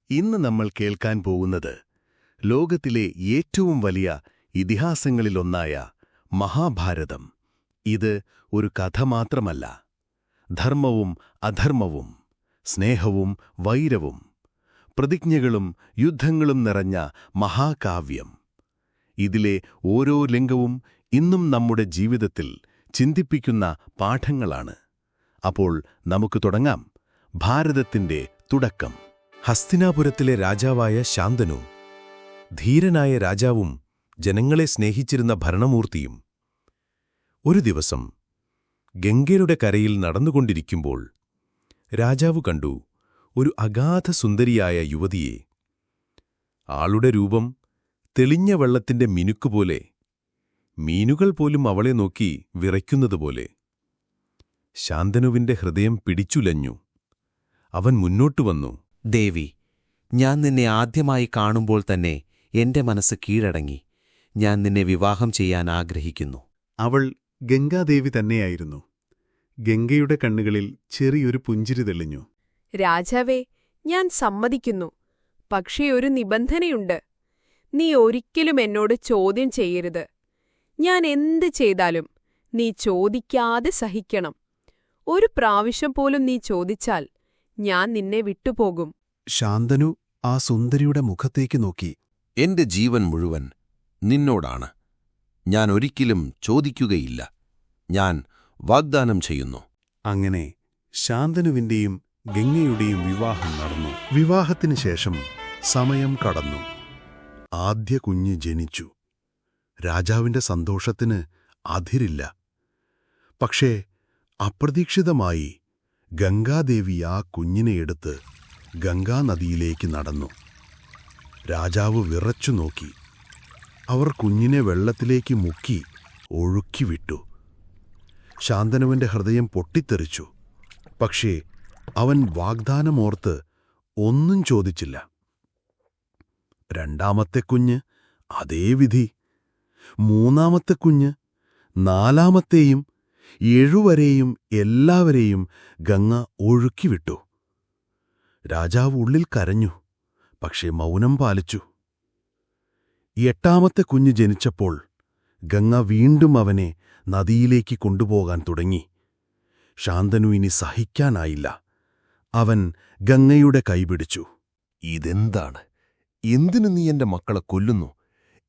ഇന്ന് നമ്മൾ കേൾക്കാൻ പോകുന്നത് ലോകത്തിലെ ഏറ്റവും വലിയ ഇതിഹാസങ്ങളിലൊന്നായ മഹാഭാരതം. ഇത് ഒരു കഥ മാത്രമല്ല, ധർമ്മവും അധർമ്മവും, സ്നേഹവും വൈരവും, പ്രതിജ്ഞകളും യുദ്ധങ്ങളും നിറഞ്ഞ മഹാകാവ്യം. ഇതിലെ ഓരോ ലിംഗവും ഇന്നും നമ്മുടെ ജീവിതത്തിൽ ചിന്തിപ്പിക്കുന്ന പാഠങ്ങളാണ്. അപ്പോൾ നമുക്ക് തുടങ്ങാം. ഭാരതത്തിന്റെ തുടക്കം. ഹസ്തിനാപുരത്തിലെ രാജാവായ ശാന്തനു, ധീരനായ രാജാവും ജനങ്ങളെ സ്നേഹിച്ചിരുന്ന ഭരണമൂർത്തിയും. ഒരു ദിവസം ഗംഗയുടെ കരയിൽ നടന്നുകൊണ്ടിരിക്കുമ്പോൾ രാജാവ് കണ്ടു ഒരു അഗാധസുന്ദരിയായ യുവതിയെ. ആളുടെ രൂപം തെളിഞ്ഞ വെള്ളത്തിന്റെ മിനുക്കുപോലെ, മീനുകൾ പോലും അവളെ നോക്കി വിറയ്ക്കുന്നതുപോലെ. ശാന്തനുവിന്റെ ഹൃദയം പിടിച്ചുലഞ്ഞു. അവൻ മുന്നോട്ടു വന്നു. ദേവി, ഞാൻ നിന്നെ ആദ്യമായി കാണുമ്പോൾ തന്നെ എന്റെ മനസ്സ് കീഴടങ്ങി. ഞാൻ നിന്നെ വിവാഹം ചെയ്യാൻ ആഗ്രഹിക്കുന്നു. അവൾ ഗംഗാദേവി തന്നെയായിരുന്നു. ഗംഗയുടെ കണ്ണുകളിൽ ചെറിയൊരു പുഞ്ചിരി തെളിഞ്ഞു. രാജാവേ, ഞാൻ സമ്മതിക്കുന്നു. പക്ഷേ ഒരു നിബന്ധനയുണ്ട്. നീ ഒരിക്കലും എന്നോട് ചോദ്യം ചെയ്യരുത്. ഞാൻ എന്ത് ചെയ്താലും നീ ചോദിക്കാതെ സഹിക്കണം. ഒരു പ്രാവശ്യം പോലും നീ ചോദിച്ചാൽ ഞാൻ നിന്നെ വിട്ടുപോകും. ശാന്തനു ആ സുന്ദരിയുടെ മുഖത്തേക്ക് നോക്കി. എന്റെ ജീവൻ മുഴുവൻ നിന്നോടാണ്. ഞാൻ ഒരിക്കലും ചോദിക്കുകയില്ല. ഞാൻ വാഗ്ദാനം ചെയ്യുന്നു. അങ്ങനെ ശാന്തനുവിന്റെയും ഗംഗയുടെയും വിവാഹം നടന്നു. വിവാഹത്തിനു ശേഷം സമയം കടന്നു. ആദ്യ കുഞ്ഞ് ജനിച്ചു. രാജാവിന്റെ സന്തോഷത്തിന് അതിരില്ല. പക്ഷേ അപ്രതീക്ഷിതമായി ഗംഗാദേവി ആ കുഞ്ഞിനെ എടുത്ത് ഗംഗാനദിയിലേക്ക് നടന്നു. രാജാവ് വിറച്ചു നോക്കി. അവർ കുഞ്ഞിനെ വെള്ളത്തിലേക്ക് മുക്കി ഒഴുക്കിവിട്ടു. ശാന്തനുവിന്റെ ഹൃദയം പൊട്ടിത്തെറിച്ചു. പക്ഷേ അവൻ വാഗ്ദാനമോർത്ത് ഒന്നും ചോദിച്ചില്ല. രണ്ടാമത്തെ കുഞ്ഞ് അതേ വിധി. മൂന്നാമത്തെ കുഞ്ഞ്, നാലാമത്തെയും 7 വരെയും എല്ലാവരെയും ഗംഗ ഒഴുക്കിവിട്ടു. രാജാവ് ഉള്ളിൽ കരഞ്ഞു, പക്ഷേ മൗനം പാലിച്ചു. 8ാമത്തെ കുഞ്ഞ് ജനിച്ചപ്പോൾ ഗംഗ വീണ്ടും അവനെ നദിയിലേക്ക് കൊണ്ടുപോകാൻ തുടങ്ങി. ശാന്തനു ഇനി സഹിക്കാനായില്ല. അവൻ ഗംഗയുടെ കൈപിടിച്ചു. ഇതെന്താണ്? എന്തിനു നീ എന്റെ മക്കളെ കൊല്ലുന്നു?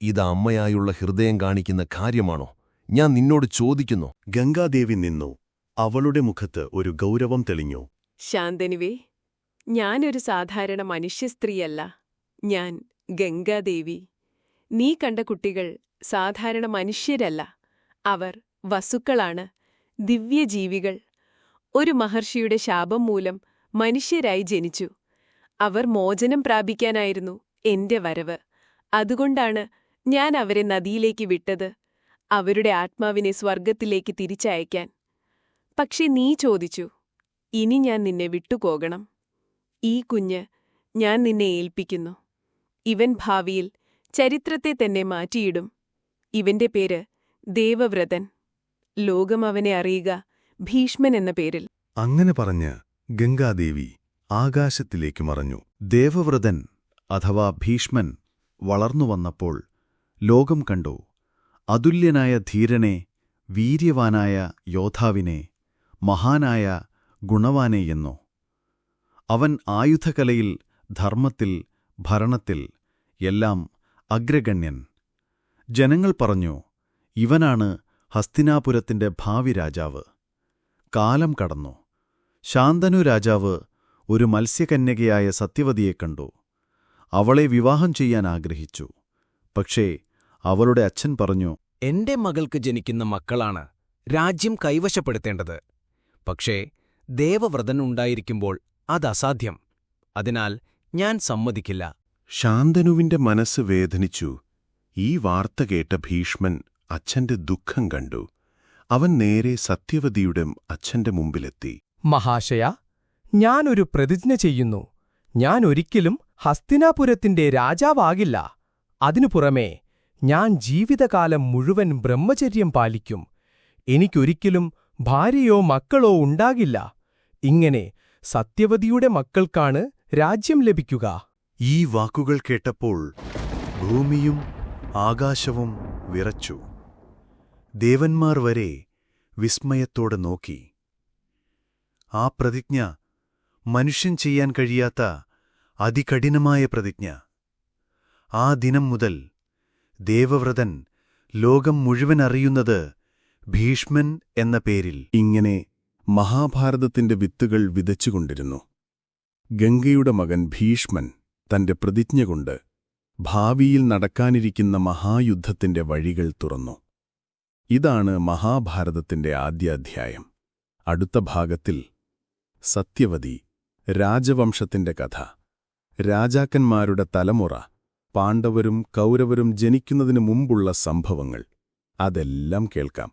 ഇത് അമ്മയായുള്ള ഹൃദയം കാണിക്കുന്ന കാര്യമാണോ? ഞാൻ നിന്നോട് ചോദിക്കുന്നു. ഗംഗാദേവി നിന്നു. അവളുടെ മുഖത്ത് ഒരു ഗൗരവം തെളിഞ്ഞു. ശാന്തനുവേ, ഞാനൊരു സാധാരണ മനുഷ്യസ്ത്രീയല്ല. ഞാൻ ഗംഗാദേവി. നീ കണ്ട കുട്ടികൾ സാധാരണ മനുഷ്യരല്ല. അവർ വസുക്കളാണ്, ദിവ്യജീവികൾ. ഒരു മഹർഷിയുടെ ശാപം മൂലം മനുഷ്യരായി ജനിച്ചു. അവർ മോചനം പ്രാപിക്കാനായിരുന്നു എന്റെ വരവ്. അതുകൊണ്ടാണ് ഞാൻ അവരെ നദിയിലേക്ക് വിട്ടത്, അവരുടെ ആത്മാവിനെ സ്വർഗത്തിലേക്ക് തിരിച്ചയക്കാൻ. പക്ഷെ നീ ചോദിച്ചു, ഇനി ഞാൻ നിന്നെ വിട്ടുപോകണം. ഈ കുഞ്ഞ് ഞാൻ നിന്നെ ഏൽപ്പിക്കുന്നു. ഇവൻ ഭാവിയിൽ ചരിത്രത്തെ തന്നെ മാറ്റിയിടും. ഇവന്റെ പേര് ദേവവ്രതൻ. ലോകം അവനെ അറിയുക ഭീഷ്മൻ എന്ന പേരിൽ. അങ്ങനെ പറഞ്ഞ് ഗംഗാദേവി ആകാശത്തിലേക്ക് മറഞ്ഞു. ദേവവ്രതൻ അഥവാ ഭീഷ്മൻ വളർന്നുവന്നപ്പോൾ ലോകം കണ്ടു അതുല്യനായ ധീരനെ, വീര്യവാനായ യോദ്ധാവിനെ, മഹാനായ ഗുണവാനെയെന്നോ. അവൻ ആയുധകലയിൽ, ധർമ്മത്തിൽ, ഭരണത്തിൽ എല്ലാം അഗ്രഗണ്യൻ. ജനങ്ങൾ പറഞ്ഞു, ഇവനാണ് ഹസ്തിനാപുരത്തിന്റെ ഭാവി രാജാവ്. കാലം കടന്നു. ശാന്തനു രാജാവ് ഒരു മത്സ്യകന്യകയായ സത്യവതിയെ കണ്ടു. അവളെ വിവാഹം ചെയ്യാൻ ആഗ്രഹിച്ചു. പക്ഷേ അവളുടെ അച്ഛൻ പറഞ്ഞു, എന്റെ മകൾക്ക് ജനിക്കുന്ന മക്കളാണ് രാജ്യം കൈവശപ്പെടുത്തേണ്ടത്. പക്ഷേ ദേവവ്രതൻ ഉണ്ടായിരിക്കുമ്പോൾ അതസാധ്യം. അതിനാൽ ഞാൻ സമ്മതിക്കില്ല. ശാന്തനുവിന്റെ മനസ്സ് വേദനിച്ചു. ഈ വാർത്ത കേട്ട ഭീഷ്മൻ അച്ഛന്റെ ദുഃഖം കണ്ടു. അവൻ നേരെ സത്യവതിയുടെ അച്ഛന്റെ മുമ്പിലെത്തി. മഹാശയ, ഞാനൊരു പ്രതിജ്ഞ ചെയ്യുന്നു. ഞാൻ ഒരിക്കലും ഹസ്തിനാപുരത്തിന്റെ രാജാവാകില്ല. അതിനു പുറമേ ഞാൻ ജീവിതകാലം മുഴുവൻ ബ്രഹ്മചര്യം പാലിക്കും. എനിക്കൊരിക്കലും ഭാര്യയോ മക്കളോ ഉണ്ടാകില്ല. ഇങ്ങനെ സത്യവതിയുടെ മക്കൾക്കാണ് രാജ്യം ലഭിക്കുക. ഈ വാക്കുകൾ കേട്ടപ്പോൾ ഭൂമിയും ആകാശവും വിറച്ചു. ദേവന്മാർ വരെ വിസ്മയത്തോടെ നോക്കി. ആ പ്രതിജ്ഞ മനുഷ്യൻ ചെയ്യാൻ കഴിയാത്ത അതികഠിനമായ പ്രതിജ്ഞ. ആ ദിനം മുതൽ ദേവവ്രതൻ ലോകം മുഴുവൻ അറിയുന്നത് ഭീഷ്മൻ എന്ന പേരിൽ. ഇങ്ങനെ മഹാഭാരതത്തിന്റെ വിത്തുകൾ വിതച്ചുകൊണ്ടിരുന്നു. ഗംഗയുടെ മകൻ ഭീഷ്മൻ തന്റെ പ്രതിജ്ഞ കൊണ്ട് ഭാവിയിൽ നടക്കാനിരിക്കുന്ന മഹായുദ്ധത്തിന്റെ വഴികൾ തുറന്നു. ഇതാണ് മഹാഭാരതത്തിന്റെ ആദ്യ അധ്യായം. അടുത്ത ഭാഗത്തിൽ സത്യവതി, രാജവംശത്തിന്റെ കഥ, രാജാക്കന്മാരുടെ തലമുറ, പാണ്ഡവരും കൗരവരും ജനിക്കുന്നതിനു മുമ്പുള്ള സംഭവങ്ങൾ, അതെല്ലാം കേൾക്കാം.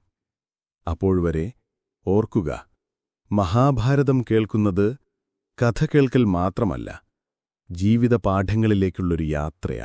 അപ്പോൾവരെ ഓർക്കുക, മഹാഭാരതം കേൾക്കുന്നത് കഥ കേൾക്കൽ മാത്രമല്ല, ജീവിത പാഠങ്ങളിലേക്കുള്ളൊരു യാത്രയാണ്.